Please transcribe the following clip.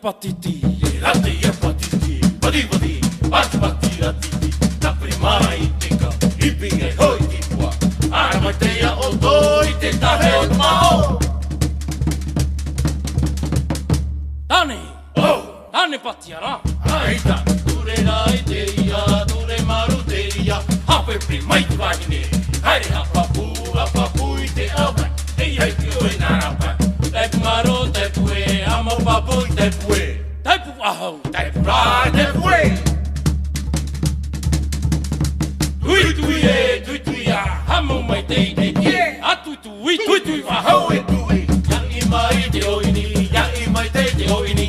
patiti. Rate e patiti, padi padi, pati pati ratiti. Na prima i tika, ipi e hoi tipua. Ara mai te ia o toi te tahe o te mao. Tane, Oh, tane patiara. aita, ture rai te ia, ture maru te ia. Hape prima i wahine, haere hapapu i te awa. Ei hei ki oi narapa. Tepu maro, tepu e, amo papu i tepu e. Taipu ahau. Tepu rā, tepu e. Tui tui a, hamo mai te e. Atu tu i Tui tui wahau e tui. Ia i mai te oini, ia i mai te oini.